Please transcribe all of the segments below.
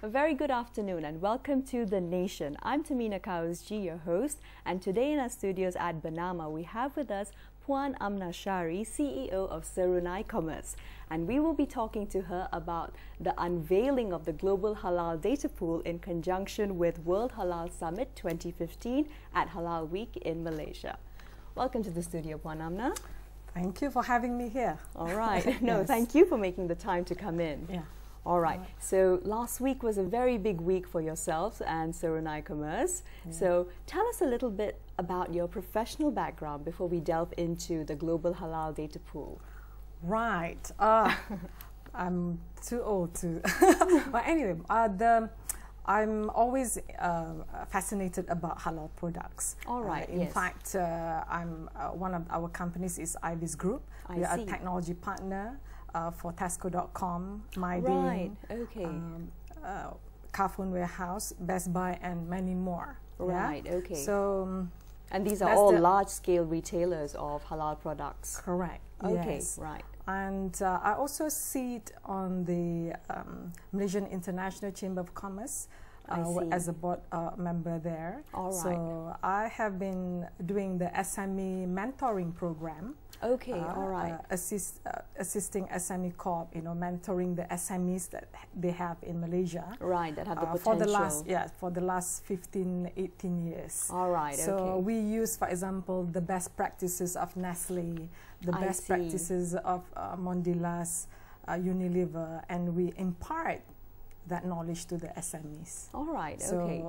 A very good afternoon and welcome to The Nation. I'm Tamina Kausji, your host, and today in our studios at Bernama, we have with us Puan Amna Shari, CEO of Serunai Commerce, and we will be talking to her about the unveiling of the Global Halal Data Pool in conjunction with World Halal Summit 2015 at Halal Week in Malaysia. Welcome to the studio, Puan Amna. Thank you for having me here. All right. No, Yes. Thank you for making the time to come in. Yeah. All right. So last week was a very big week for yourselves and Serunai Commerce. Yeah. So tell us a little bit about your professional background before we delve into the Global Halal Data Pool. Right. I'm too old to. But anyway, I'm always fascinated about halal products. All right. In fact, I'm one of our companies is Ibis Group. We are a technology partner for Tesco.com, MyDean, Right. Okay. Carphone Warehouse, Best Buy, and many more. Right. Yeah? Okay. So. And these are that's all the large-scale retailers of halal products. Correct. Okay. Yes. Right. And I also sit on the Malaysian International Chamber of Commerce as a board member there. All right. So I have been doing the SME mentoring program. Okay. All right. Assisting SME Corp, mentoring the SMEs that they have in Malaysia. Right. That have the potential. For the last 15, 18 years. All right. So okay. we use, for example, the best practices of Nestle, the best practices of Mondelez, Unilever, and we impart that knowledge to the SMEs. All right. So, okay.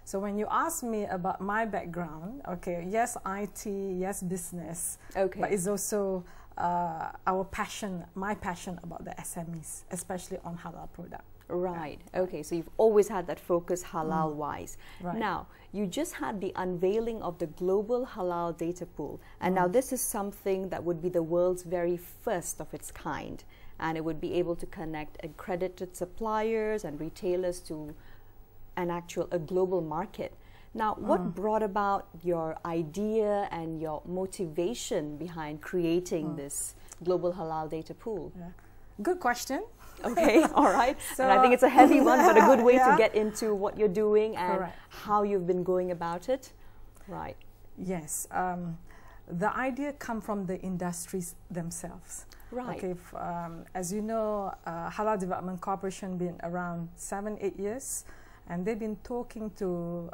So when you ask me about my background, okay, yes, IT, yes, business, Okay. but it's also our passion, my passion about the SMEs, especially on halal product. Right. Okay. So you've always had that focus halal-wise. Right. Now, you just had the unveiling of the Global Halal Data Pool. And now this is something that would be the world's very first of its kind. And it would be able to connect accredited suppliers and retailers to a global market. Now, what brought about your idea and your motivation behind creating this Global Halal Data Pool? Yeah. Good question. Okay, all right. So, and I think it's a heavy one, but a good way yeah. to get into what you're doing and Correct. how you've been going about it. Right. Yes. The idea come from the industries themselves. Right. Okay. As you know, Halal Development Corporation been around 7-8 years, and they've been talking to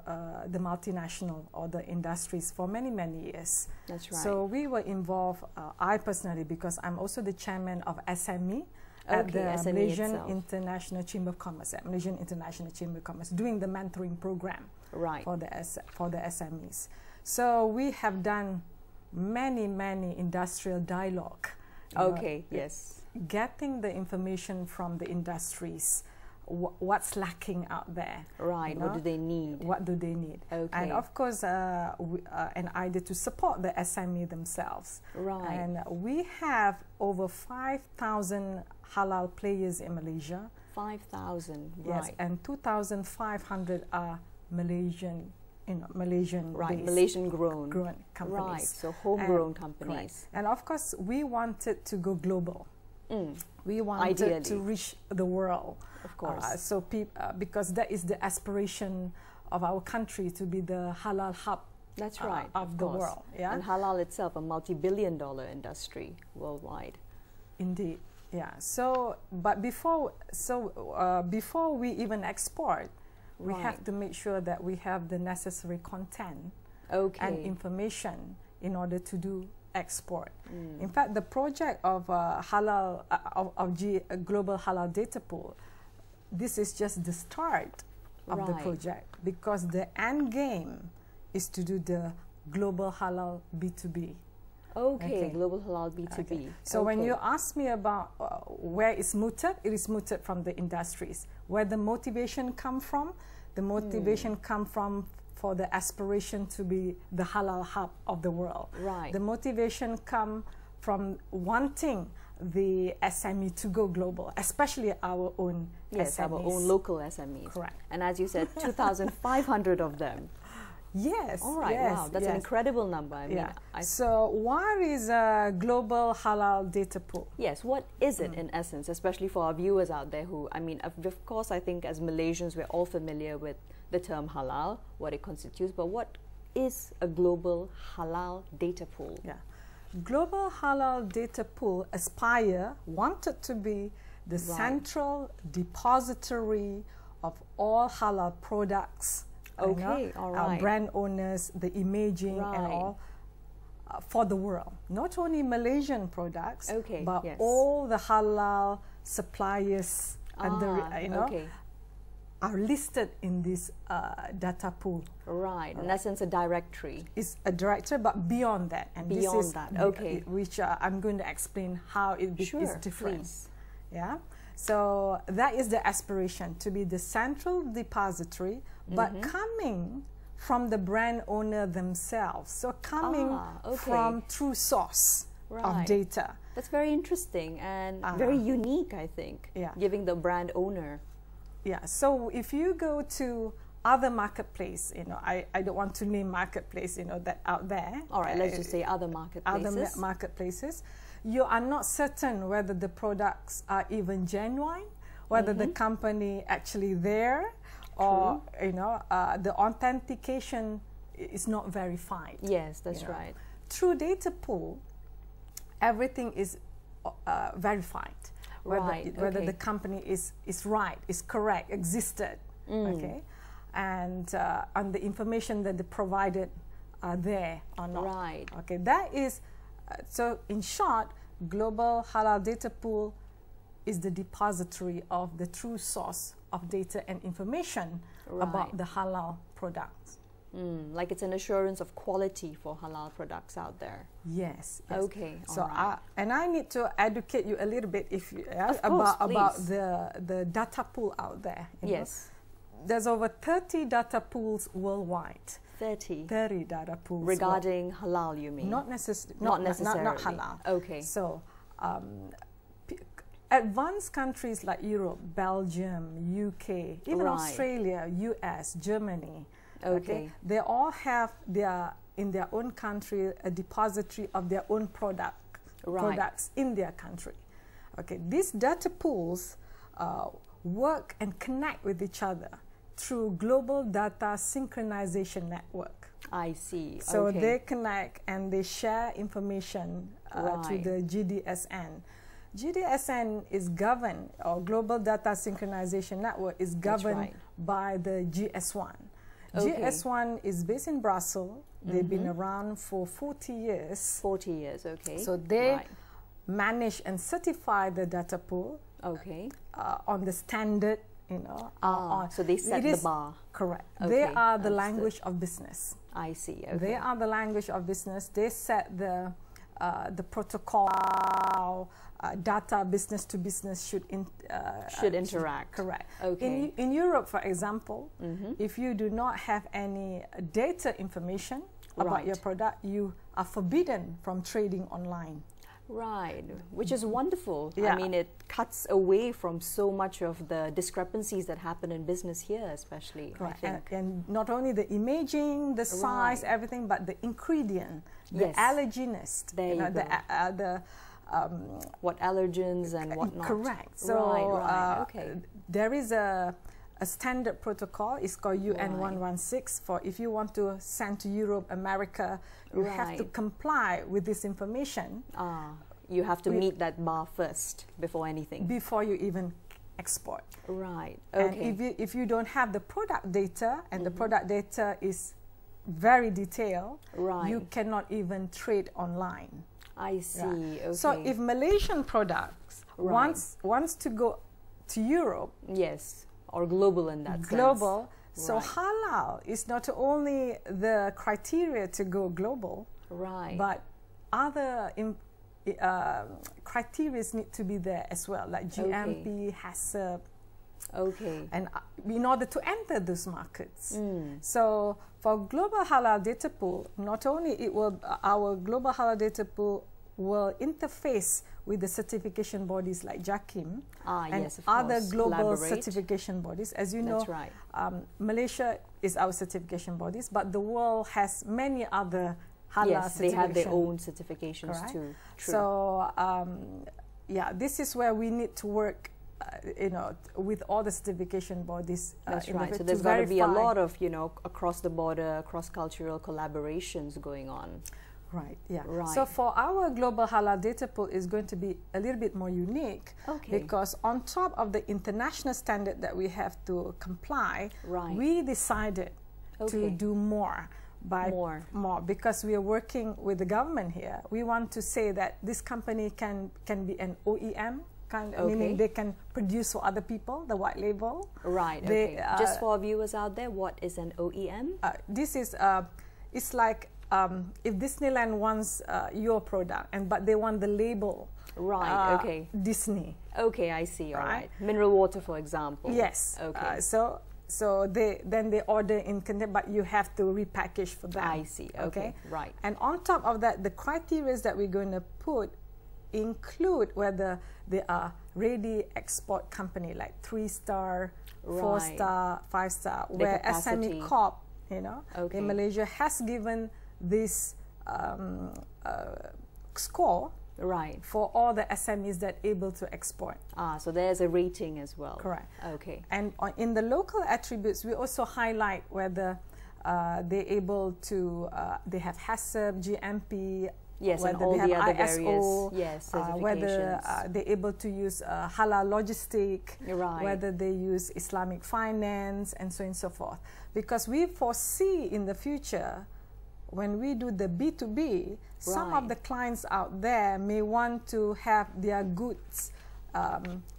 the multinational or the industries for many years. That's right. So we were involved. I personally, because I'm also the chairman of SME. At the SME Malaysian itself. International Chamber of Commerce, at Malaysian International Chamber of Commerce, doing the mentoring program Right. for the SMEs. So we have done many industrial dialogue. Okay, yes. Getting the information from the industries, what's lacking out there. Right, what do they need? What do they need? Okay. And of course, an idea to support the SME themselves. Right. And we have over 5,000 halal players in Malaysia. 5,000, Yes, right. and 2,500 are Malaysian, Malaysian Right, based, Malaysian grown. companies. Right, so homegrown companies. Correct. And of course, we wanted to go global. We wanted Ideally. to reach the world. Of course. Because that is the aspiration of our country, to be the halal hub. That's right, of the course. world. Yeah. And halal itself, a multi-billion-dollar industry worldwide. Indeed. Yeah. So, but before we even export, we Right. have to make sure that we have the necessary content Okay. and information in order to do export. In fact, the project of Global Halal Data Pool, this is just the start of the Right. project, because the end game is to do the Global Halal B2B. Okay, Global Halal B2B. Okay. So when you ask me about where it's mooted, it is mooted from the industries. Where the motivation come from, the motivation come from for the aspiration to be the halal hub of the world. Right. The motivation come from wanting the SME to go global, especially our own Yes, SMEs. our own local SMEs. Correct. And as you said, 2,500 of them. Yes. All right. Yes, Wow, that's an incredible number. I mean, so what is a global halal data pool? Yes, what is it in essence, especially for our viewers out there who, I mean, of course, I think as Malaysians, we're all familiar with the term halal, what it constitutes, but what is a global halal data pool? Yeah. Global halal data pool, Aspire wanted to be the central depository of all halal products. Okay, all right. Our brand owners, the imaging and all for the world. Not only Malaysian products, but all the halal suppliers are listed in this data pool. Right, in essence, a directory. It's a directory, but beyond that. And beyond this is that, which I'm going to explain how it is different. Please. Yeah. So that is the aspiration, to be the central depository, but coming from the brand owner themselves. So coming from true source of data. That's very interesting and very unique, I think, giving the brand owner. Yeah, so if you go to other marketplace, I don't want to name marketplace, that out there. All right, let's just say other marketplaces. Other marketplaces. You are not certain whether the products are even genuine, whether the company actually there, or the authentication is not verified. Yes, that's right. Through data pool, everything is verified. Whether the company is right, is correct, existed, okay, and the information that they provided are there or not. Right. Okay, that is. So in short, Global Halal Data Pool is the depository of the true source of data and information about the halal products. Like it's an assurance of quality for halal products out there. Yes. Okay. So I need to educate you a little bit about the data pool out there. Yes. There's over 30 data pools worldwide. 30 data pools regarding halal, you mean? Not necessarily. Not necessarily. Not halal. Okay. So advanced countries like Europe, Belgium, UK, even Australia, US, Germany. Okay. They all have in their own country a depository of their own products in their country. Okay. These data pools work and connect with each other through Global Data Synchronization Network. I see. So they connect and they share information to the GDSN. GDSN is governed, or Global Data Synchronization Network is governed by the GS1. GS1 is based in Brussels. They've been around for 40 years. 40 years, okay. So they manage and certify the data pool on the standard, so they set the bar. Correct. They are the language of business. I see. Okay. They are the language of business. They set the protocol, data business to business should interact. Correct. Okay. In Europe, for example, if you do not have any data information about your product, you are forbidden from trading online. Right, which is wonderful. Yeah. I mean, it cuts away from so much of the discrepancies that happen in business here, especially. I think. And not only the imaging, the size, everything, but the ingredient, the allergenist, what allergens and whatnot. Correct. So there is a standard protocol. It's called UN 116. For if you want to send to Europe, America, you have to comply with this information. You have to meet that bar first before anything. Before you even export. Right. Okay. And if you don't have the product data, and the product data is very detailed, you cannot even trade online. I see. Okay. So if Malaysian products wants to go to Europe, or global in that sense. So halal is not only the criteria to go global, but other criteria need to be there as well, like GMP, HACCP. And in order to enter those markets. So for Global Halal Data Pool, not only our Global Halal Data Pool will interface with the certification bodies like JAKIM and yes, of other course. global Elaborate. certification bodies. As you That's know, right. Malaysia is our certification bodies, but the world has many other halal Yes, they have their certification. own certifications Correct. too. True. So yeah, this is where we need to work, you know, with all the certification bodies. That's in right. the So to there's got to be a verify. lot of, you know, across the border, cross-cultural collaborations going on. Right, yeah. Right. So for our global halal data pool is going to be a little bit more unique, Okay. because on top of the international standard that we have to comply, Right. we decided to Okay. do more. By More. because we are working with the government here. We want to say that this company can be an OEM, meaning they can produce for other people, the white label. Right, They, okay. Just for viewers out there, what is an OEM? This is it's like if Disneyland wants your product, but they want the label. Right, okay. Disney. Okay, I see, all Right. right. Mineral water, for example. Yes. Okay. So they order in container, but you have to repackage for them. I see, okay, right. And on top of that, the criteria that we're going to put include whether they are ready export company like 3-star, 4-star, 5-star, where capacity. SME Corp, you know, Okay. in Malaysia has given this score Right. for all the SMEs that are able to export. So there's a rating as well. Correct. Okay. And in the local attributes, we also highlight whether they're able to, they have HACCP, GMP, Yes, and whether all they have the other ISO, various whether certifications. they're able to use halal logistic, Right. whether they use Islamic finance, and so on and so forth. Because we foresee in the future, when we do the B2B, some of Right. the clients out there may want to have their goods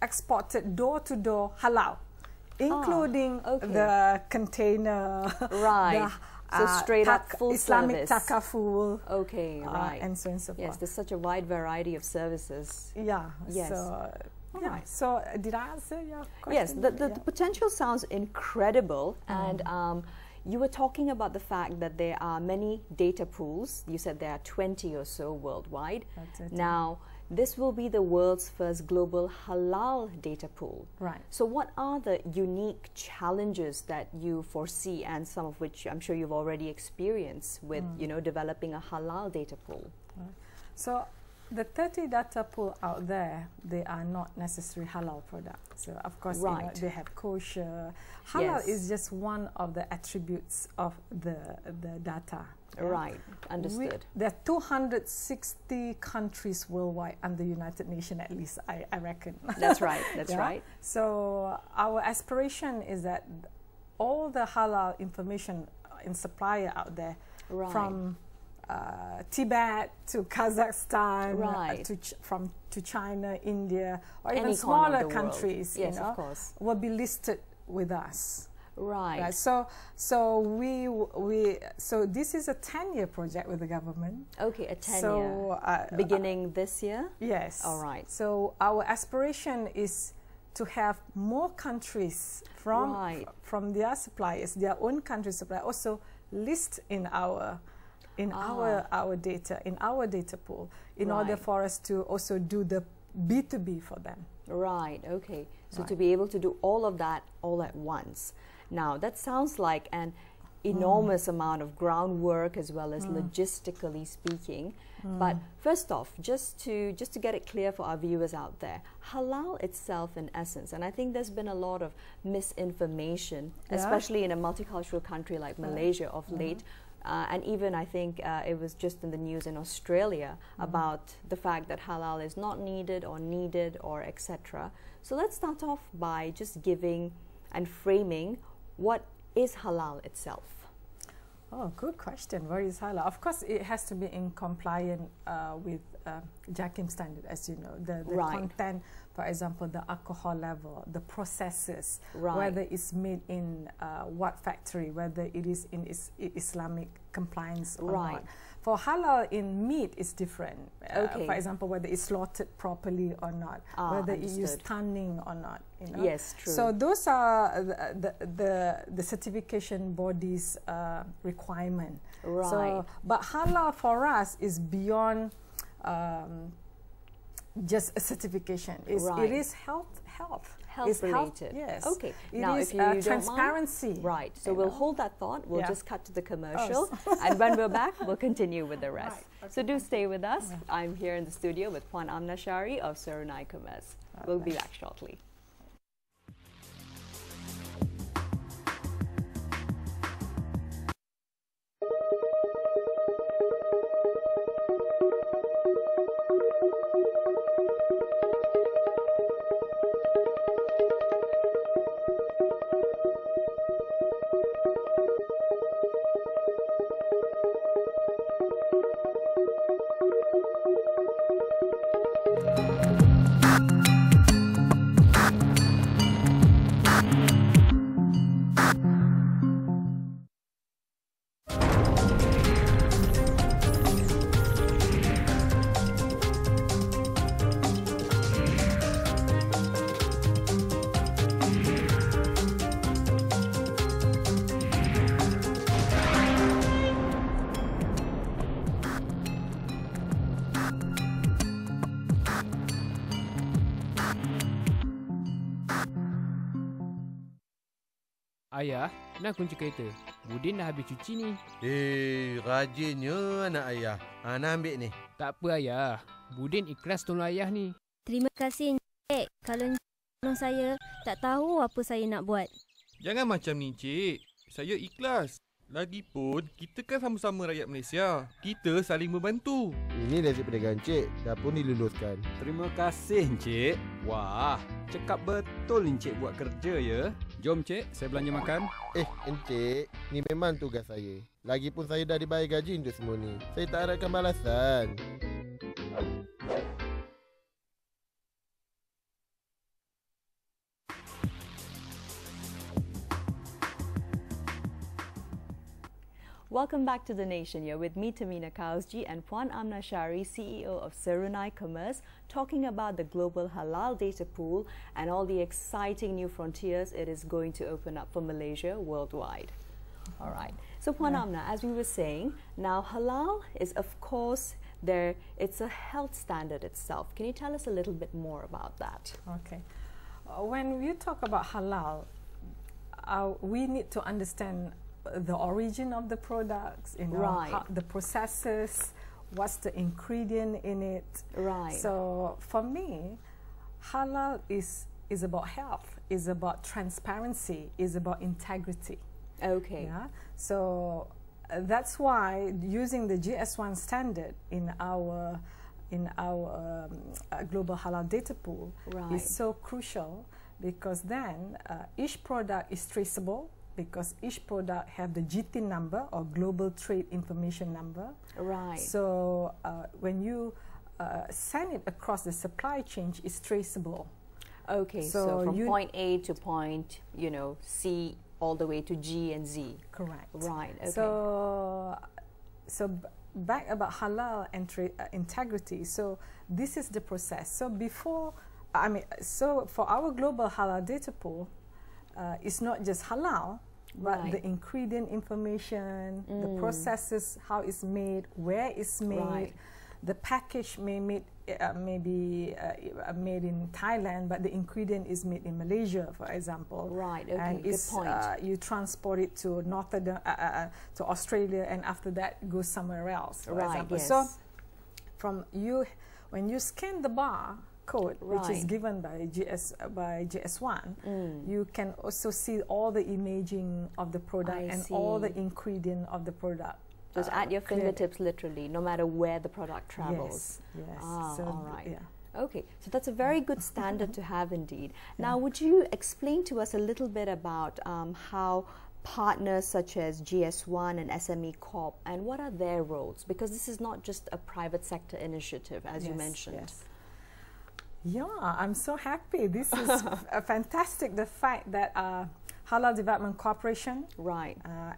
exported door-to-door halal, including okay. the container, Right. So straight up full Islamic service. takaful, Okay, right. and so on and so forth. Yes, there's such a wide variety of services. Yeah. Yes. So, yeah. Alright. So did I answer your question? Yes, the Yeah. potential sounds incredible. And you were talking about the fact that there are many data pools. You said there are 20 or so worldwide. That's it. Now, this will be the world's first global halal data pool. Right. So what are the unique challenges that you foresee, and some of which I'm sure you've already experienced with, you know, developing a halal data pool? So the 30 data pool out there, they are not necessarily halal products. So of course, you know, Right. they have kosher. Halal Yes. is just one of the attributes of the data. Yeah? Right, understood. There are 260 countries worldwide under United Nations, at least I reckon. That's right, that's Yeah? right. So our aspiration is that all the halal information in supplier out there, Right. from Tibet to Kazakhstan, Right. to China, India, or Any even corner of smaller the world. countries, Yes, you know, of course. will be listed with us. Right. Right. So this is a 10-year project with the government. Okay, a 10-year. So Beginning this year? yes. All right. So our aspiration is to have more countries from Right. from their suppliers, their own country supplier, also list in our data, in our data pool, in order Right. for us to also do the B2B for them. Right, okay. So to Right. be able to do all of that all at once. Now, that sounds like an enormous amount of groundwork as well as logistically speaking. But first off, just to get it clear for our viewers out there, halal itself in essence, and I think there's been a lot of misinformation, Yeah. especially in a multicultural country like Malaysia of late. And even I think it was just in the news in Australia about the fact that halal is not needed or etc. So let's start off by just giving and framing what is halal itself. Oh, good question. What is halal? Of course, it has to be in compliance with JAKIM standard, as you know. The Right. content, for example, the alcohol level, the processes, Right. whether it's made in what factory, whether it is in Islamic compliance or Right. not. For halal in meat, it's different. Okay. For example, whether it's slaughtered properly or not, whether it use understood. tanning or not. You know? Yes, true. So those are the certification body's requirement. Right. So, but halal for us is beyond just a certification. It is health. Health related. Yes. Okay. It now, is if you transparency. Don't mind, right. So we'll hold that thought. We'll Yeah. just cut to the commercial, and when we're back, we'll continue with the rest. Right. Okay. So do stay with us. I'm here in the studio with Puan Amna Shari of Serunai Commerce. We'll be back shortly. Ayah, nak kunci kereta. Budin dah habis cuci ni. Rajinnya anak ayah. Nak ambil ni. Tak apa ayah. Budin ikhlas tolong ayah ni. Terima kasih Encik. Kalau Encik tolong saya, tak tahu apa saya nak buat. Jangan macam ni, Encik. Saya ikhlas. Lagipun, kita kan sama-sama rakyat Malaysia. Kita saling membantu. Ini resip perdagangan Encik. Dah pun diluluskan. Terima kasih, Encik. Wah, cakap betul Encik buat kerja ya. Jom, Encik. Saya belanja makan. Encik. Ni memang tugas saya. Lagipun saya dah dibayar gaji untuk semua ni. Saya tak harapkan balasan. Welcome back to The Nation. You're with me, Tamina Kausji, and Puan Amna Shari, CEO of Serunai Commerce, talking about the global halal data pool and all the exciting new frontiers it is going to open up for Malaysia worldwide. All right. So, Puan Amna, as we were saying, now halal is, of course, it's a health standard itself. Can you tell us a little bit more about that? Okay. When we talk about halal, we need to understand the origin of the products, right. The processes, what's the ingredient in it. Right. So for me, halal is about health, is about transparency, is about integrity. Okay. Yeah. So that's why using the GS1 standard in our global halal data pool is so crucial, because then each product is traceable, because each product have the GT number, or Global Trade Information Number. Right. So when you send it across the supply chain, it's traceable. Okay. So from point A to point, C, all the way to G and Z. Correct. Right. Okay. So back about halal and integrity. So this is the process. So for our global halal data pool, it's not just halal, but the ingredient information, the processes, how it's made, where it's made, the package may be made in Thailand, but the ingredient is made in Malaysia, for example. Right. Okay. And good point. You transport it to to Australia, and after that goes somewhere else, for example. Yes. So when you scan the bar code, which is given by GS1, you can also see all the imaging of the product all the ingredient of the product. So it's at your fingertips, literally, no matter where the product travels. Yes. So, all right. Yeah. Okay, so that's a very good standard to have indeed. Now, would you explain to us a little bit about how partners such as GS1 and SME Corp, and what are their roles? Because this is not just a private sector initiative, as you mentioned. Yes. Yeah, I'm so happy. This is fantastic. The fact that Halal Development Corporation,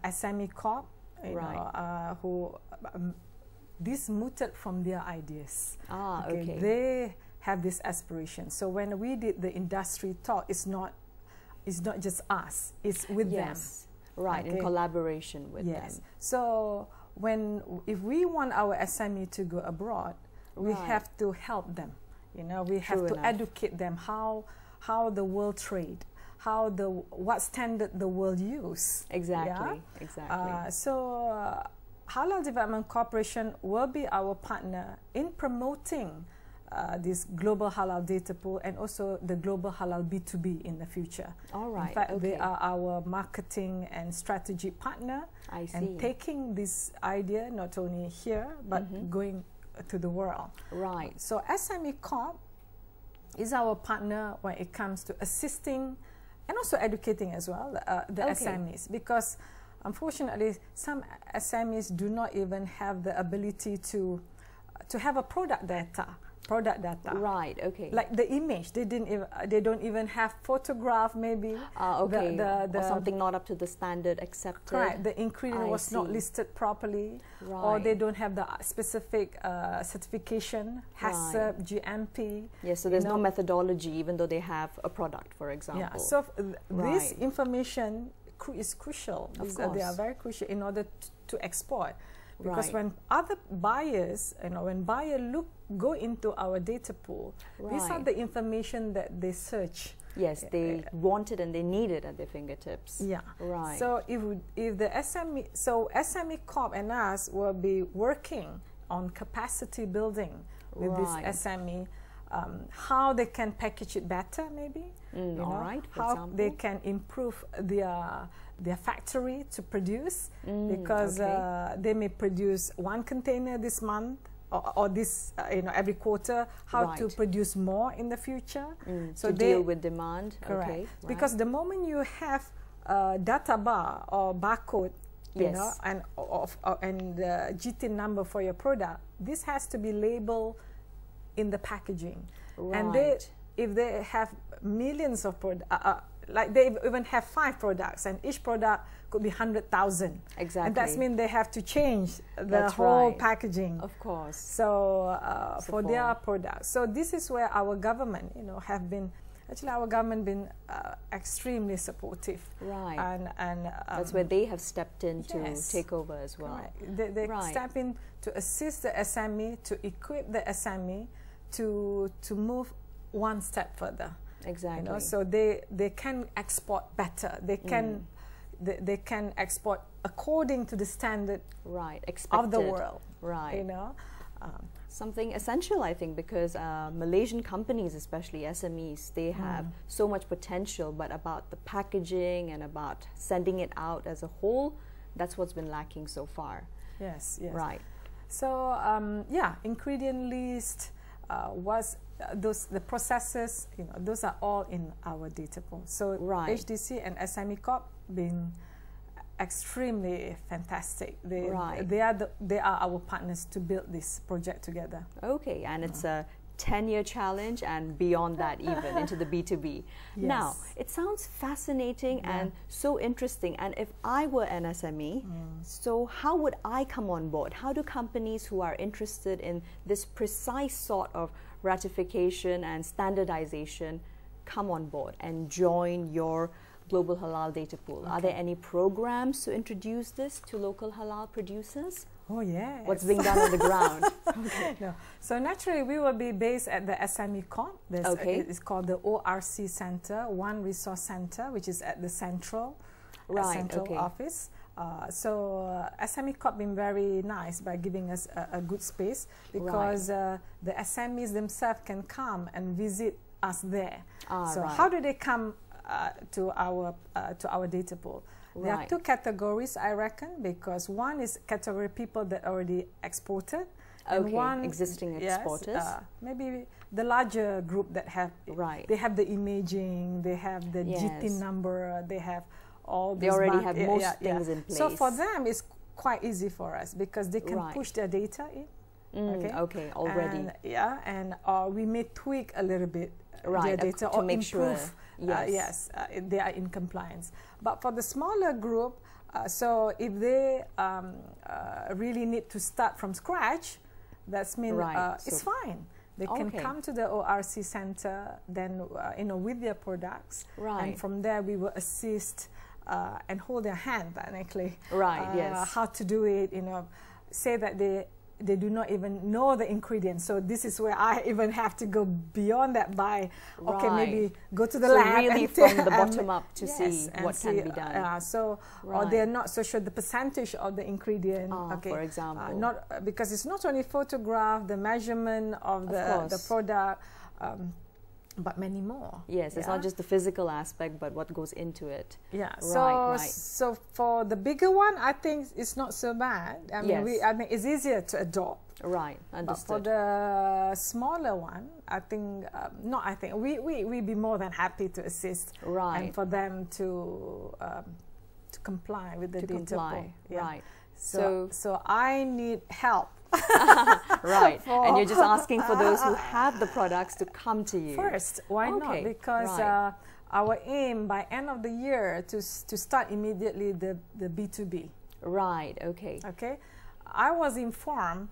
SME Corp, this mooted from their ideas. Okay. They have this aspiration. So when we did the industry talk, it's not just us. It's with them. Right, in collaboration with them. So if we want our SME to go abroad, we have to help them You know, we have to educate them how the world trade, what standard the world use. Exactly, exactly. Halal Development Corporation will be our partner in promoting this global halal data pool and also the global halal B2B in the future. All right. In fact, they are our marketing and strategy partner. I see. And taking this idea not only here but going to the world. Right. So SME Corp is our partner when it comes to assisting and also educating as well the SMEs, because unfortunately some SMEs do not even have the ability to have a product data. Right. Okay. Like the image, they don't even have photograph maybe. Okay. Or something not up to the standard accepted. Correct. The ingredient was not listed properly, or they don't have the specific certification, HACCP, GMP. Yes. So there's no methodology, even though they have a product, for example. Yeah. So this information is crucial. They are very crucial in order to export. Because when other buyers, when buyers go into our data pool, these are the information that they search. Yes, they want it and they need it at their fingertips. Yeah. Right. So if the SME Corp and us will be working on capacity building with this SME, how they can package it better, maybe. How they can improve their factory to produce, because they may produce one container this month or this every quarter. How to produce more in the future? So to deal with demand. Correct. Okay. Because the moment you have a data bar or barcode, and the GTIN number for your product, this has to be labeled in the packaging. Right. And if they have millions of products, like they even have 5 products, and each product could be 100,000. Exactly. And that means they have to change the whole packaging. Of course. So for their products. So this is where our government, have been. Actually, our government been extremely supportive. Right. And that's where they have stepped in to take over as well. Right. They step in to assist the SME, to equip the SME to move one step further. Exactly. So they can export better. They can export according to the standard of the world. Right. Something essential, I think, because Malaysian companies, especially SMEs, they have so much potential, but about the packaging and about sending it out as a whole, that's what's been lacking so far. Yes. Right. So ingredient list was the processes, those are all in our data pool. So HDC and SME Corp been extremely fantastic. They are our partners to build this project together. Okay, and it's a 10-year challenge and beyond that even into the B2B. Yes. Now, it sounds fascinating and so interesting. And if I were an SME, so how would I come on board? How do companies who are interested in this precise sort of ratification and standardization come on board and join your Global Halal Data Pool? Are there any programs to introduce this to local halal producers? Oh, yes. What's being done on the ground? No. So naturally, we will be based at the SME Corp. It's called the ORC Center, One Resource Center, which is at the central office. SME Corp been very nice by giving us a good space, because the SMEs themselves can come and visit us there. How do they come to our data pool? There are 2 categories, I reckon, because one is category people that already exported, and one existing exporters. Maybe the larger group that have they have the imaging, they have the GTIN number, they have all. They already have most things in place. So for them, it's quite easy for us because they can push their data in. Already. And we may tweak a little bit their data to or make improve. Sure. They are in compliance. But for the smaller group, so if they really need to start from scratch, that's mean it's fine. They can come to the ORC Center, then with their products, and from there we will assist and hold their hand, technically. Yes. How to do it? Say that they do not even know the ingredients. So this is where I even have to go beyond that by, okay, maybe go to the so lab. really and from the bottom up to see what see, can be done. Or they're not so sure the percentage of the ingredient. For example. Not because it's not only photograph, the measurement of the product, but many more. Yes, it's not just the physical aspect, but what goes into it. Yeah. Right, so for the bigger one, I think it's not so bad. I mean, I think it's easier to adopt. Right, understood. But for the smaller one, I think we'd be more than happy to assist. Right. And for them to comply with the data pool. Yeah. Right. So I need help. Right, and you're just asking for those who have the products to come to you. First, why not? Because our aim by end of the year to start immediately the B2B. Right, okay. Okay. I was informed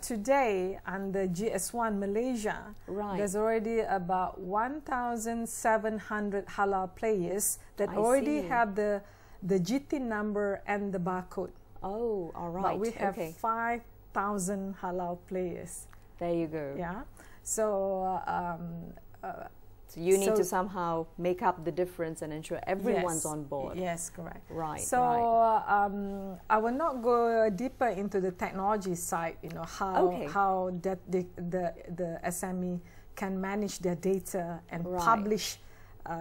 today on the GS1 Malaysia, there's already about 1,700 halal players that already have the GT number and the barcode. Oh, all right. But we have 5,000 halal players. There you go. Yeah. So so you need to somehow make up the difference and ensure everyone's on board. Yes, correct. Right. So I will not go deeper into the technology side. You know how that the SME can manage their data and publish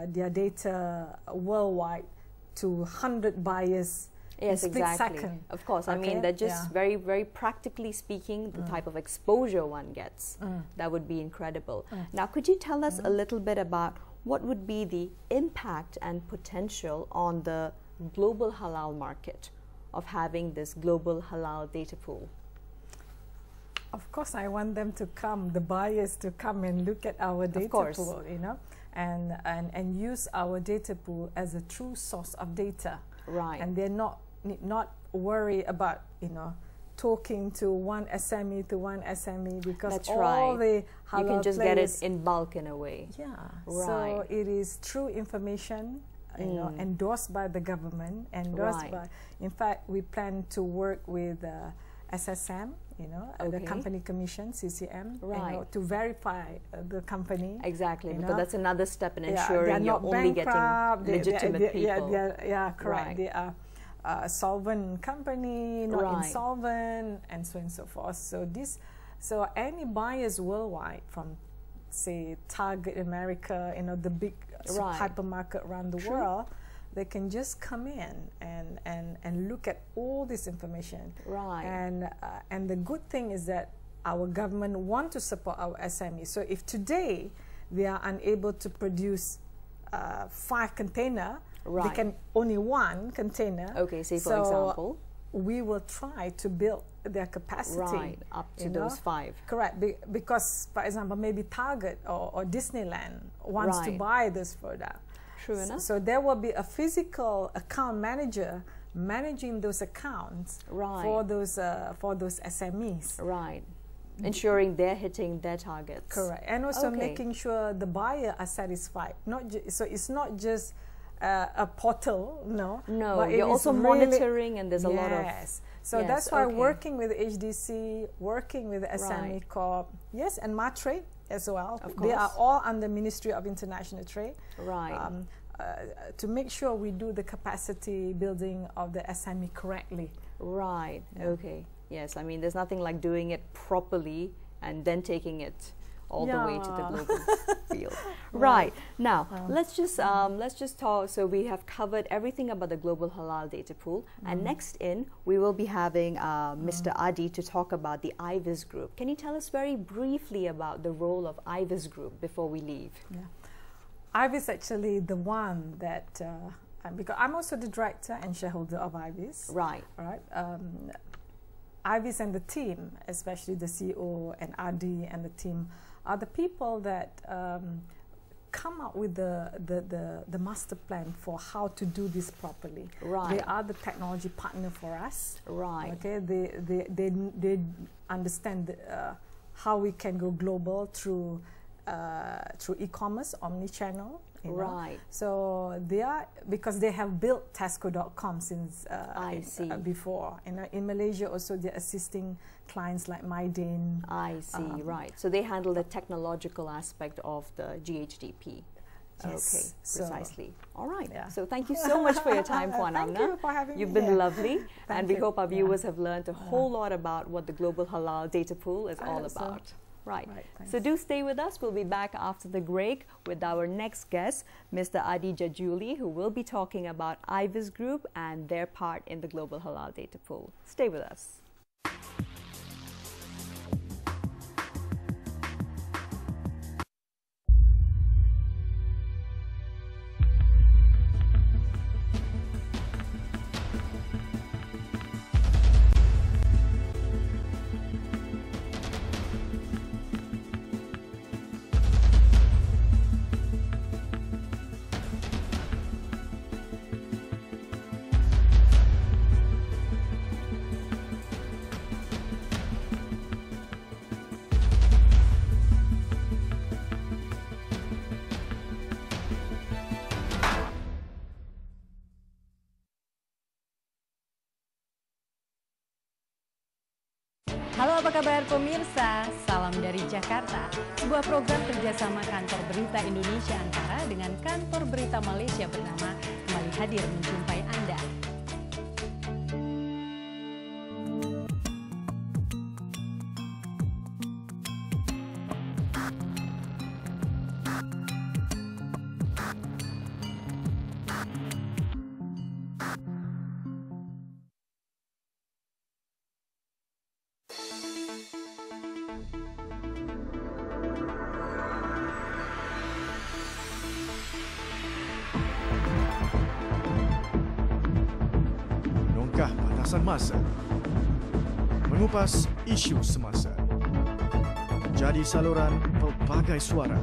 their data worldwide to 100 buyers. Yes, in split exactly. second. Of course, I mean that just very, very practically speaking, the type of exposure one gets, that would be incredible. Now, could you tell us a little bit about what would be the impact and potential on the global halal market of having this global halal data pool? Of course, I want them to come, the buyers to come and look at our data pool, you know, and use our data pool as a true source of data. Right. And they're not worry about, you know, talking to one SME to one SME because That's all the halal you can just players, get it in bulk in a way. Yeah. Right. So it is true information, you know, endorsed by the government, endorsed by. In fact, we plan to work with SSM, you know, the company commission, CCM, you know, to verify the company. Exactly, because know? That's another step in ensuring you're only getting legitimate people. Yeah, correct. They are solvent company, not insolvent, and so on and so forth. So any buyers worldwide from, say, Target America, you know, the big hypermarket around the world, they can just come in and look at all this information. Right. And the good thing is that our government want to support our SMEs. So if today they are unable to produce 5 containers, they can only 1 container. Okay, say for example. We will try to build their capacity. Up to those 5. Correct. Because, for example, maybe Target or Disneyland wants to buy this product. True enough. So there will be a physical account manager managing those accounts for those SMEs. Right. Ensuring they're hitting their targets. Correct. And also making sure the buyer are satisfied. So it's not just a portal, no. No, you're also monitoring, and there's a lot of. So that's why working with HDC, working with SME Corp, and Matrade as well. Of course. They are all under Ministry of International Trade. Right. To make sure we do the capacity building of the SME correctly. Right. Yeah. Okay. Yes. I mean, there's nothing like doing it properly and then taking it all the way to the global field. Right. Now, let's just talk. So we have covered everything about the global halal data pool, and next in we will be having Mr. Adi to talk about the IVIS Group. Can you tell us very briefly about the role of IVIS Group before we leave? Yeah. IVIS actually the one that because I'm also the director and shareholder of IVIS. Right. Right. IVIS and the team, especially the CEO and Adi and the team, are the people that come up with the master plan for how to do this properly. Right. They are the technology partner for us. Right. Okay. They understand how we can go global through e-commerce, omni-channel, you know. Right. So they are, because they have built Tesco.com since I see. Before. In Malaysia also they're assisting clients like Mydin. I see, right. So they handle the technological aspect of the GHDP. Yes. Okay, So, precisely. All right. yeah. So thank you so much for your time, Puan Thank Amna. you for having You've me been here. lovely, and we you. hope our Yeah. viewers have learned a whole lot about what the Global Halal Data Pool is I all hope so. about. Right. Right, So thanks. do stay with us. We'll be back after the break with our next guest, Mr. Adi Jajuli, who will be talking about IVIS Group and their part in the Global Halal Data Pool. Stay with us. Halo, apa kabar pemirsa? Salam dari Jakarta. Sebuah program kerjasama Kantor Berita Indonesia Antara dengan Kantor Berita Malaysia bernama kembali hadir menjumpai Anda. Nongkah batasan masa, mengupas isu semasa, jadi saluran pelbagai suara,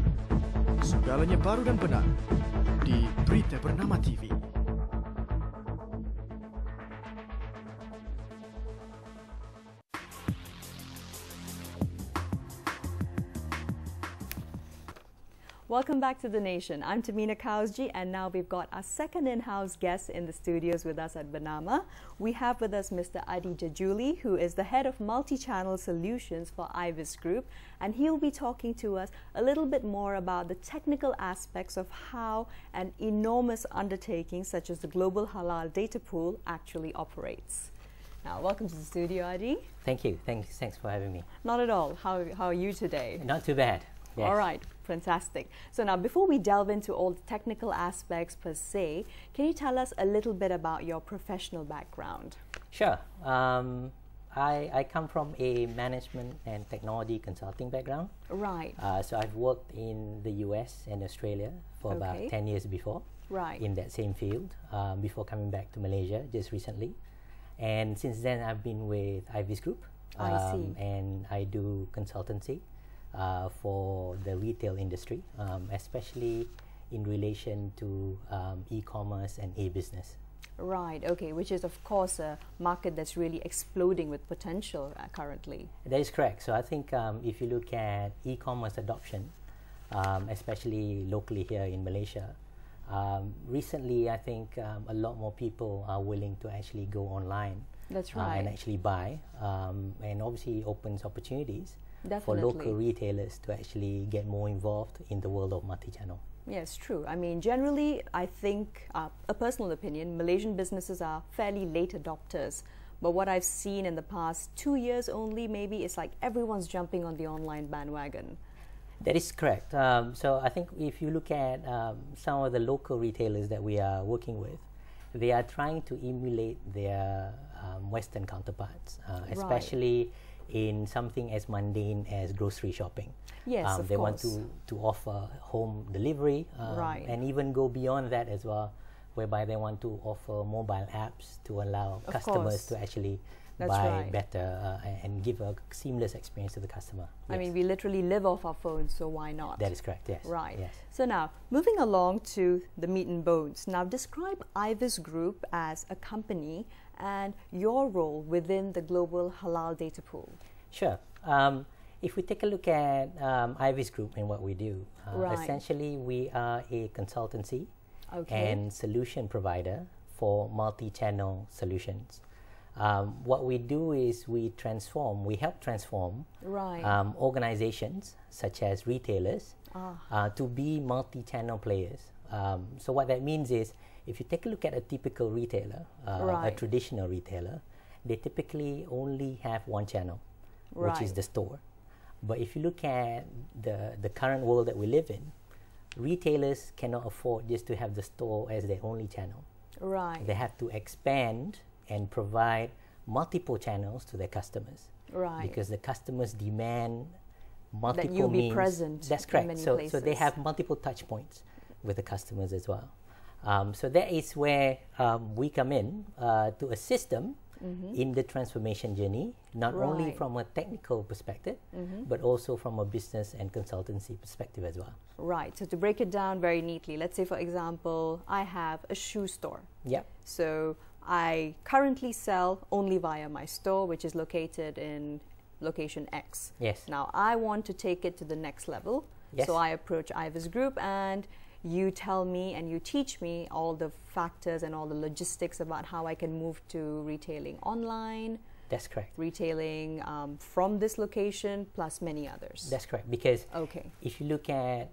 segalanya baru dan benar di Berita Bernama TV. Welcome back to The Nation. I'm Tamina Kausji, and now we've got our second in-house guest in the studios with us at Bernama. We have with us Mr. Adi Jajuli, who is the head of multi-channel solutions for IVIS Group, and he'll be talking to us a little bit more about the technical aspects of how an enormous undertaking such as the Global Halal Data Pool actually operates. Now, welcome to the studio, Adi. Thank you. Thanks for having me. Not at all. How are you today? Not too bad. Yes. All right, fantastic. So now, before we delve into all the technical aspects per se, can you tell us a little bit about your professional background? Sure. I come from a management and technology consulting background. Right. So I've worked in the US and Australia for about 10 years before. Right. In that same field, before coming back to Malaysia just recently. And since then, I've been with IVIS Group. I see. And I do consultancy for the retail industry, especially in relation to e-commerce and e-business. Right, okay, which is of course a market that's really exploding with potential currently. That is correct. So I think if you look at e-commerce adoption, especially locally here in Malaysia, recently I think a lot more people are willing to actually go online. That's right. And actually buy, and obviously opens opportunities Definitely. for local retailers to actually get more involved in the world of multi-channel. Yes, true. I mean, generally, I think, a personal opinion, Malaysian businesses are fairly late adopters. But what I've seen in the past 2 years only, maybe, it's like everyone's jumping on the online bandwagon. That is correct. So I think if you look at some of the local retailers that we are working with, they are trying to emulate their Western counterparts, especially in something as mundane as grocery shopping. Yes, of they course. want to offer home delivery, and even go beyond that as well, whereby they want to offer mobile apps to allow Of customers course. to actually That's buy right. better and give a seamless experience to the customer. I Yes. mean, we literally live off our phones, so why not? That is correct, yes. Right. Yes. So now, moving along to the meat and bones. Now, describe IVIS Group as a company and your role within the Global Halal Data Pool. Sure. If we take a look at Ivis Group and what we do, Right. essentially we are a consultancy Okay. and solution provider for multi-channel solutions. What we do is we help transform Right. organizations such as retailers to be multi-channel players. So what that means is, if you take a look at a typical retailer, a Right. traditional retailer, they typically only have one channel, which is Right. the store. But if you look at the current world that we live in, retailers cannot afford just to have the store as their only channel. Right. They have to expand and provide multiple channels to their customers. Right. Because the customers demand multiple you be means. present That's in correct. many So they places. have multiple touch points with the customers as well. So that is where we come in to assist them in the transformation journey, not only Right. from a technical perspective, but also from a business and consultancy perspective as well. Right. So to break it down very neatly, let's say, for example, I have a shoe store. Yep. So I currently sell only via my store, which is located in location X. Yes. Now I want to take it to the next level. Yes. So I approach Ivis Group, and you tell me and you teach me all the factors and all the logistics about how I can move to retailing online, That's correct. retailing from this location, plus many others. That's correct. Because Okay. if you look at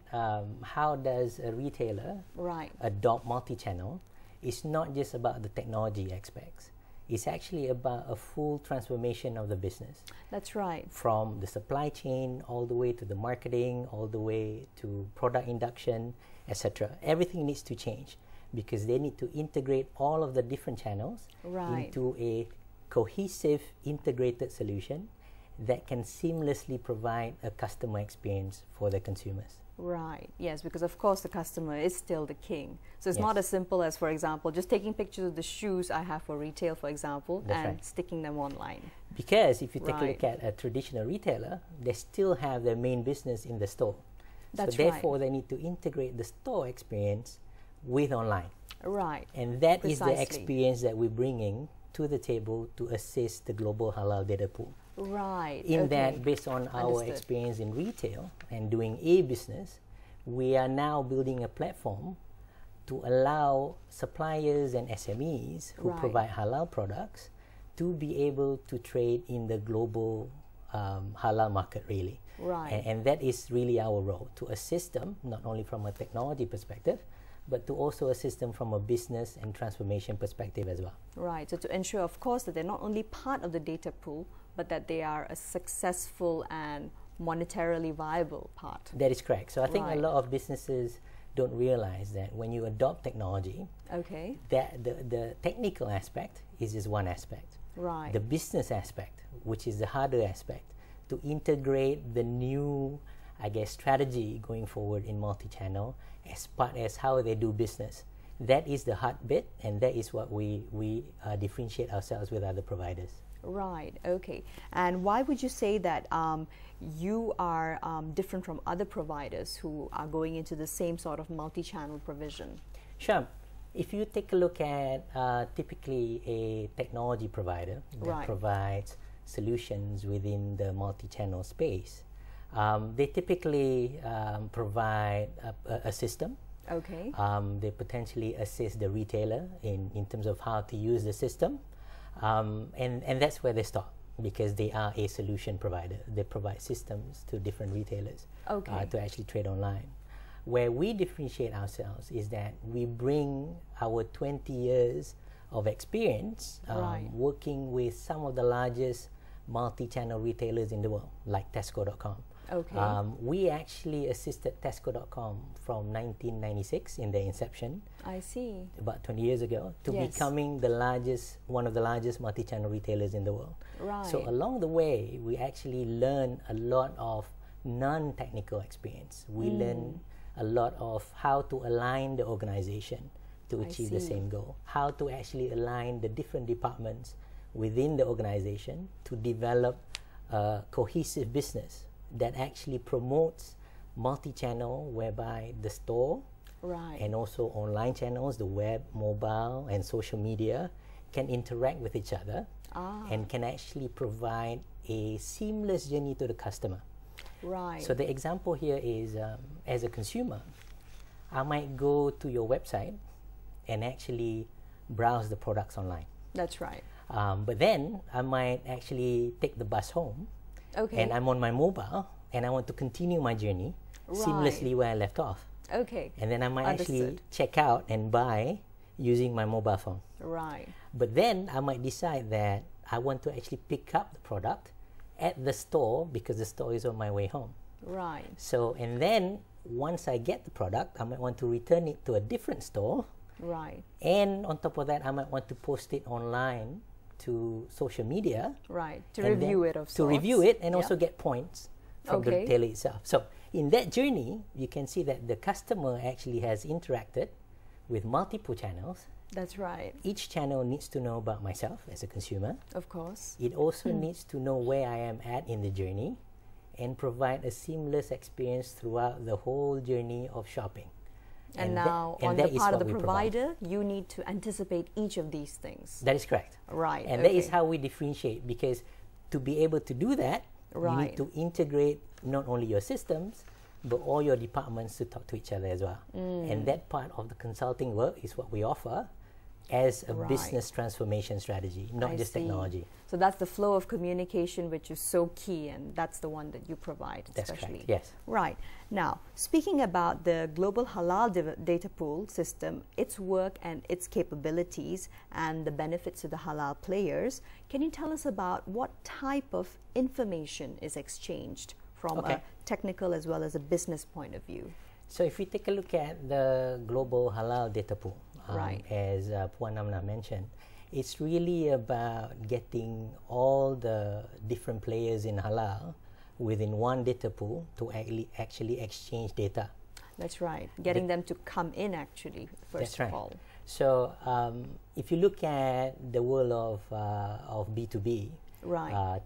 how does a retailer Right. adopt multi-channel, it's not just about the technology aspects. It's actually about a full transformation of the business. That's right. From the supply chain all the way to the marketing, all the way to product induction, etc. Everything needs to change because they need to integrate all of the different channels Right. into a cohesive, integrated solution that can seamlessly provide a customer experience for the consumers. Right. Yes, because of course the customer is still the king. So it's Yes. not as simple as, for example, just taking pictures of the shoes I have for retail, for example, That's and right. sticking them online. Because if you take a Right. look at a traditional retailer, they still have their main business in the store. That's so right. therefore, they need to integrate the store experience with online. Right. And that is the Precisely. experience that we're bringing to the table to assist the global halal data pool. Right. In okay. that, based on our Understood. experience in retail and doing e-business, we are now building a platform to allow suppliers and SMEs who Right. provide halal products to be able to trade in the global halal market, really. Right. And that is really our role, to assist them, not only from a technology perspective, but to also assist them from a business and transformation perspective as well. Right. So to ensure, of course, that they're not only part of the data pool, but that they are a successful and monetarily viable part. That is correct. So I think Right. a lot of businesses don't realize that when you adopt technology, Okay. that the technical aspect is just one aspect. Right. The business aspect, which is the harder aspect, to integrate the new, I guess, strategy going forward in multi-channel as part as how they do business. That is the hard bit, and that is what we differentiate ourselves with other providers. Right. Okay. And why would you say that you are different from other providers who are going into the same sort of multi-channel provision? Sure. If you take a look at typically a technology provider that Right. provides solutions within the multi-channel space, they typically provide a system. Okay. They potentially assist the retailer in terms of how to use the system. And that's where they stop, because they are a solution provider. They provide systems to different retailers Okay. to actually trade online. Where we differentiate ourselves is that we bring our 20 years of experience Right. working with some of the largest multi-channel retailers in the world, like Tesco.com. Okay. We actually assisted Tesco.com from 1996 in their inception, I see. about 20 years ago, to Yes. becoming one of the largest multi-channel retailers in the world. Right. So along the way, we actually learn a lot of non-technical experience. We learn a lot of how to align the organization to I achieve the see. same goal, how to actually align the different departments within the organization to develop a cohesive business that actually promotes multi-channel, whereby the store Right. and also online channels, the web, mobile, and social media can interact with each other and can actually provide a seamless journey to the customer. Right. So the example here is, as a consumer, I might go to your website and actually browse the products online. That's right. But then I might actually take the bus home, and I'm on my mobile, and I want to continue my journey seamlessly where I left off. Okay. And then I might actually check out and buy using my mobile phone. Right. But then I might decide that I want to actually pick up the product at the store because the store is on my way home. Right. So, and then once I get the product, I might want to return it to a different store. Right. And on top of that, I might want to post it online to social media. Right. To review it of sorts. To review it and also get points from the retailer itself. So in that journey, you can see that the customer actually has interacted with multiple channels. That's right. Each channel needs to know about myself as a consumer. Of course. It also needs to know where I am at in the journey and provide a seamless experience throughout the whole journey of shopping. And now, on the part of the provider, you need to anticipate each of these things. That is correct. Right. And that is how we differentiate, because to be able to do that, you need to integrate not only your systems, but all your departments to talk to each other as well. And that part of the consulting work is what we offer as a business transformation strategy, not just technology. So that's the flow of communication, which is so key, and that's the one that you provide, That's especially. correct, yes. Right. Now, speaking about the Global Halal Data Pool system, its work and its capabilities and the benefits to the halal players, can you tell us about what type of information is exchanged from a technical as well as a business point of view? So if we take a look at the Global Halal Data Pool, as Puan Amna mentioned, it's really about getting all the different players in halal within one data pool to actually exchange data. That's right. Getting them to come in, actually, first of all. So if you look at the world of B2B,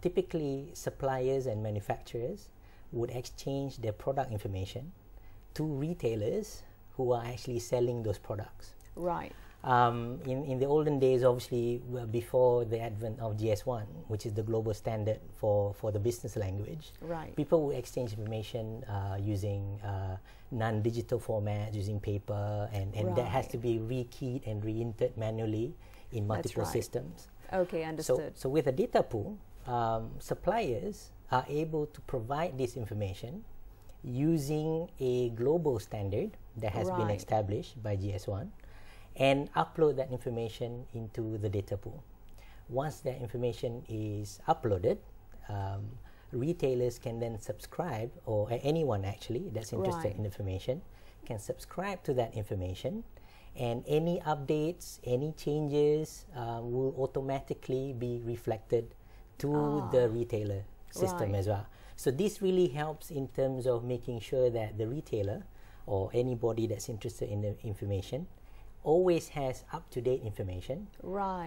typically suppliers and manufacturers would exchange their product information to retailers who are actually selling those products. Right. In the olden days, obviously, before the advent of GS1, which is the global standard for the business language, people would exchange information using non-digital formats, using paper, and that has to be rekeyed and re-entered manually in multiple systems. Okay, understood. So with a data pool, suppliers are able to provide this information using a global standard that has been established by GS1 and upload that information into the data pool. Once that information is uploaded, retailers can then subscribe, or anyone actually that's interested in information can subscribe to that information, and any updates, any changes will automatically be reflected to the retailer system as well. So this really helps in terms of making sure that the retailer or anybody that's interested in the information always has up-to-date information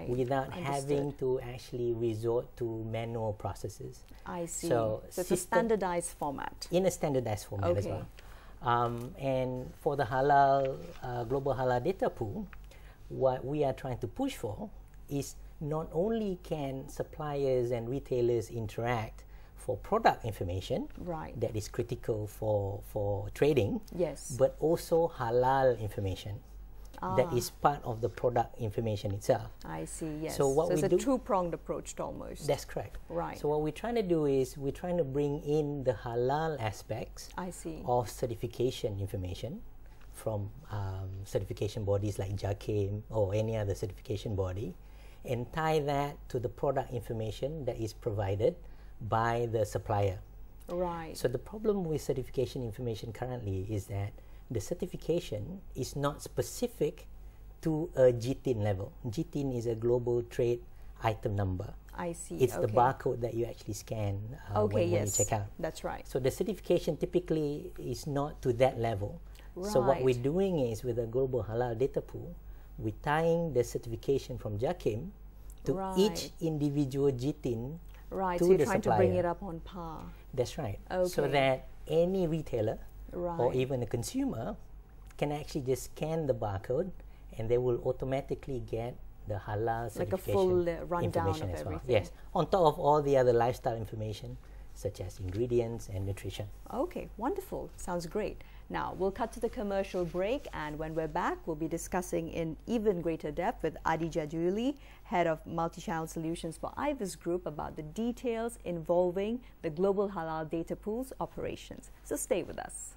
without having to actually resort to manual processes. I see. So it's a standardized format. In a standardized format as well. And for the halal, global halal data pool, what we are trying to push for is not only can suppliers and retailers interact for product information that is critical for trading, but also halal information that is part of the product information itself. I see, yes. So what it's a two-pronged approach almost. That's correct. Right. So what we're trying to do is we're trying to bring in the halal aspects of certification information from certification bodies like JAKIM or any other certification body, and tie that to the product information that is provided by the supplier. Right. So the problem with certification information currently is that the certification is not specific to a GTIN level. GTIN is a global trade item number. I see. It's the barcode that you actually scan when you check out. That's right. So the certification typically is not to that level. So what we're doing is, with a global halal data pool, we're tying the certification from JAKIM to each individual GTIN so you're trying to bring it up on par. That's right. So that any retailer or even a consumer can actually just scan the barcode, and they will automatically get the halal certification like a full rundown information of as well. everything. Yes, on top of all the other lifestyle information such as ingredients and nutrition. Okay, wonderful. Sounds great. Now, we'll cut to the commercial break, and when we're back, we'll be discussing in even greater depth with Adi Jajuli, Head of Multi-Channel Solutions for IVIS Group, about the details involving the Global Halal Data Pool's operations. So stay with us.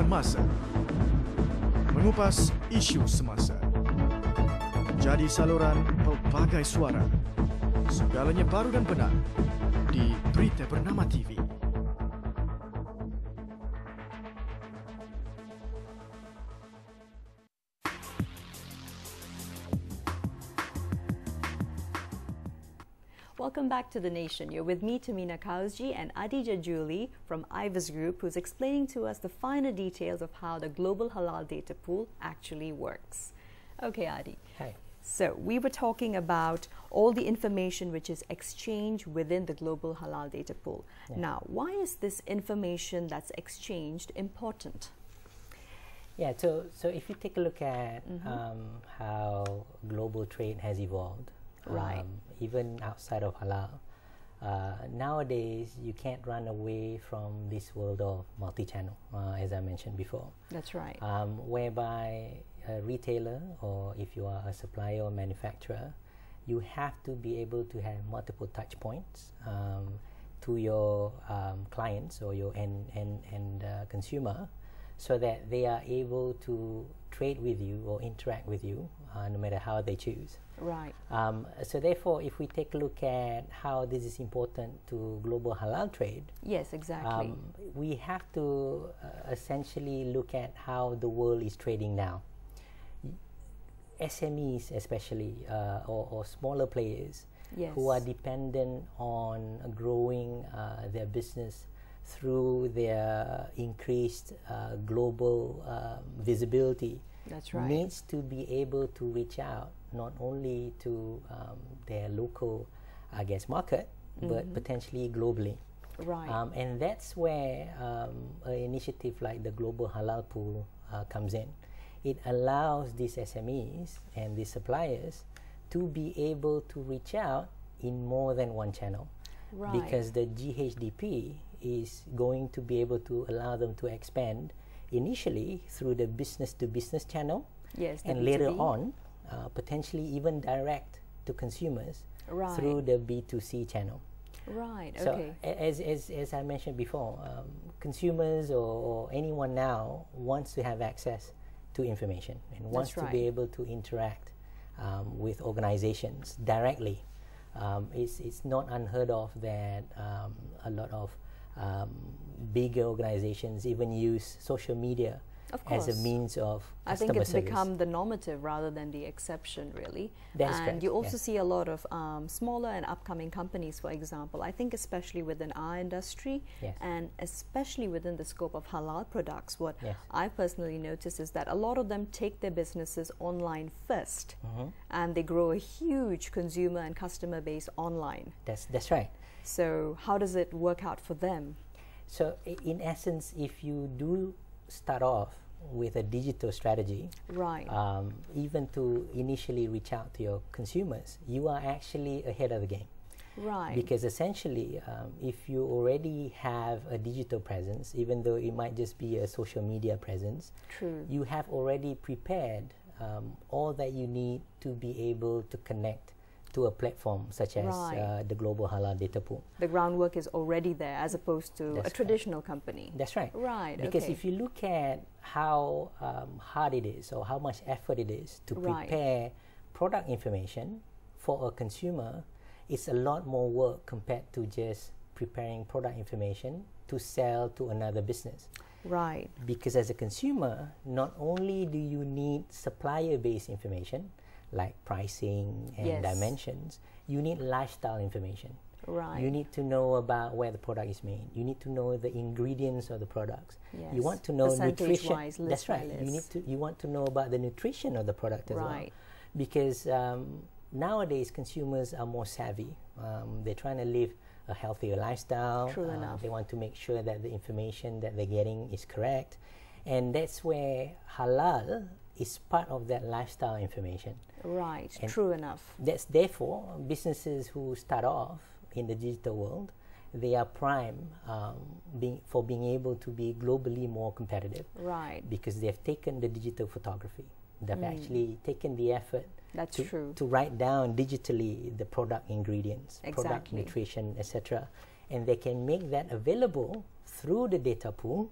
Masa, mengupas isu semasa, jadi saluran pelbagai suara, segalanya baru dan benar di Berita Bernama TV. Welcome back to The Nation. You're with me, Tamina Kausji, and Adi Jajuli from IVIS Group, who's explaining to us the finer details of how the Global Halal Data Pool actually works. Okay, Adi. Hi. So we were talking about all the information which is exchanged within the Global Halal Data Pool. Yeah. Now, why is this information that's exchanged important? Yeah, so if you take a look at how global trade has evolved, right. Even outside of halal, nowadays you can't run away from this world of multi-channel, as I mentioned before. That's right. Whereby a retailer, or if you are a supplier or manufacturer, you have to be able to have multiple touch points to your clients or your end consumer, so that they are able to trade with you or interact with you no matter how they choose. Right. So therefore, if we take a look at how this is important to global halal trade, yes, exactly. We have to essentially look at how the world is trading now. SMEs especially, or smaller players, yes, who are dependent on growing their business through their increased global visibility. That's right. Needs to be able to reach out not only to their local, I guess, market, but potentially globally. Right. And that's where an initiative like the Global Halal Pool comes in. It allows these SMEs and these suppliers to be able to reach out in more than one channel. Right. Because the GHDP is going to be able to allow them to expand initially through the business-to-business channel, yes, and later on potentially even direct to consumers through the B2C channel. Right, so okay. As I mentioned before, consumers or anyone now wants to have access to information and wants to be able to interact with organizations directly. It's not unheard of that a lot of bigger organizations even use social media as a means of customer I think it's service. become the normative rather than the exception, really. That's and correct, you also see a lot of smaller and upcoming companies, for example. I think especially within our industry and especially within the scope of halal products, what I've personally noticed is that a lot of them take their businesses online first, and they grow a huge consumer and customer base online. That's right. So how does it work out for them? So in essence, if you do start off with a digital strategy, even to initially reach out to your consumers, you are actually ahead of the game. Right. Because essentially, if you already have a digital presence, even though it might just be a social media presence, you have already prepared all that you need to be able to connect to a platform such as the Global Halal Data Pool. The groundwork is already there as opposed to a traditional company. That's right. Right. Because if you look at how hard it is or how much effort it is to prepare product information for a consumer, it's a lot more work compared to just preparing product information to sell to another business. Right. Because as a consumer, not only do you need supplier-based information, like pricing and dimensions, you need lifestyle information. Right. You need to know about where the product is made. You need to know the ingredients of the products. Yes. You want to know nutrition. That's right. You want to know about the nutrition of the product as well. Because nowadays consumers are more savvy. They're trying to live a healthier lifestyle. True enough. They want to make sure that the information that they're getting is correct. And that's where halal is part of that lifestyle information. Right, and true enough. That's therefore businesses who start off in the digital world, they are prime for being able to be globally more competitive. Right. Because they've taken the digital photography. They've actually taken the effort to write down digitally the product ingredients, product nutrition, etc. And they can make that available through the data pool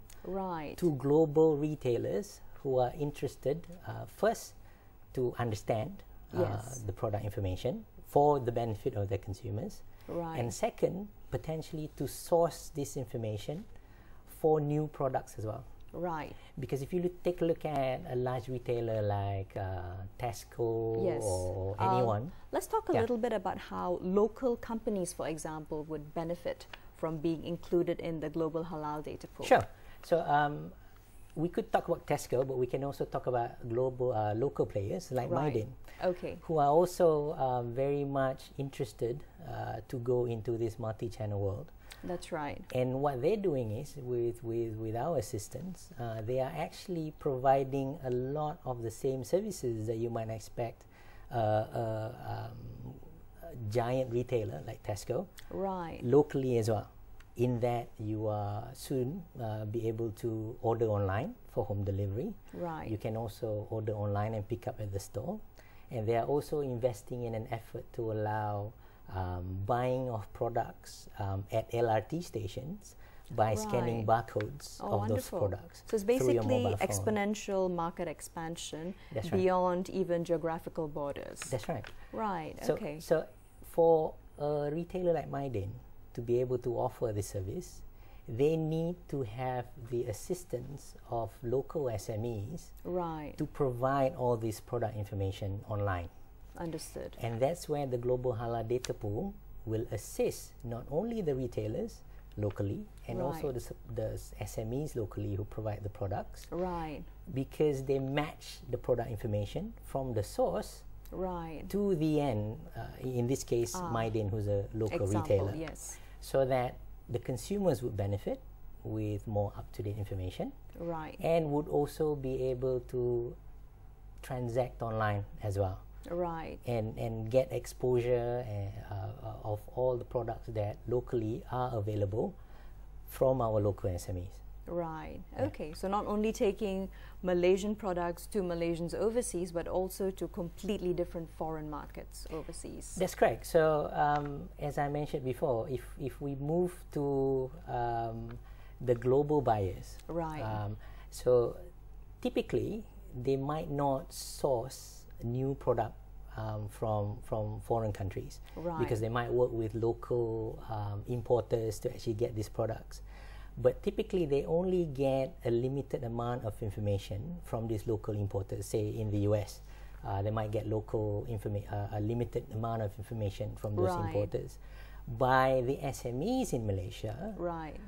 to global retailers who are interested first to understand the product information for the benefit of their consumers, and second, potentially to source this information for new products as well. Right. Because if you take a look at a large retailer like Tesco or anyone. Let's talk a little bit about how local companies, for example, would benefit from being included in the Global Halal Data Pool. Sure. So we could talk about Tesco, but we can also talk about global local players like Mydin, who are also very much interested to go into this multi-channel world. That's right. And what they're doing is, with our assistance, they are actually providing a lot of the same services that you might expect a giant retailer like Tesco, locally as well. In that you soon be able to order online for home delivery. Right. You can also order online and pick up at the store. And they are also investing in an effort to allow buying of products at LRT stations by scanning barcodes of those products. So it's basically exponential market expansion beyond even geographical borders. That's right. Right, So for a retailer like Mydin to be able to offer this service, they need to have the assistance of local SMEs to provide all this product information online. Understood. And that's where the Global Halal Data Pool will assist not only the retailers locally and also the SMEs locally who provide the products. Right. Because they match the product information from the source to the end, in this case, Mydin, who's a local retailer. Yes. So that the consumers would benefit with more up-to-date information, Right. and would also be able to transact online as well, Right. and get exposure of all the products that locally are available from our local SMEs. Right. Okay. So not only taking Malaysian products to Malaysians overseas, but also to completely different foreign markets overseas. That's correct. So as I mentioned before, if we move to the global buyers, Right. So typically they might not source new product from foreign countries, Right. because they might work with local importers to actually get these products. But typically they only get a limited amount of information from these local importers. Say in the US, they might get a limited amount of information from those Right. importers. By the SMEs in Malaysia, Right.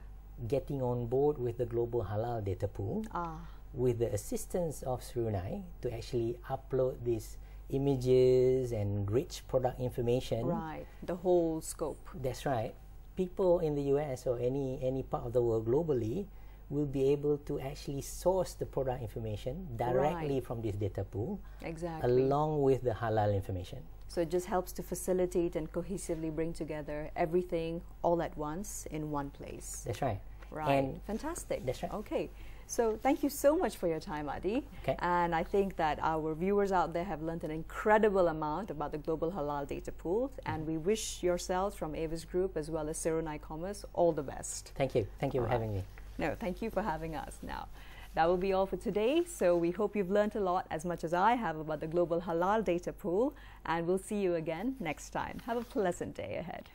getting on board with the global halal data pool, Ah. with the assistance of Serunai to actually upload these images and rich product information. Right. The whole scope. That's right. People in the US or any part of the world globally will be able to actually source the product information directly Right. from this data pool, Exactly. along with the halal information. So it just helps to facilitate and cohesively bring together everything all at once in one place. That's right. Right. And fantastic. That's right. Okay. So thank you so much for your time, Adi. Okay. And I think that our viewers out there have learned an incredible amount about the Global Halal Data Pool. And we wish yourselves from Avis Group as well as Serunai Commerce all the best. Thank you. Thank you for having me. No, thank you for having us. Now, that will be all for today. So we hope you've learned a lot as much as I have about the Global Halal Data Pool. And we'll see you again next time. Have a pleasant day ahead.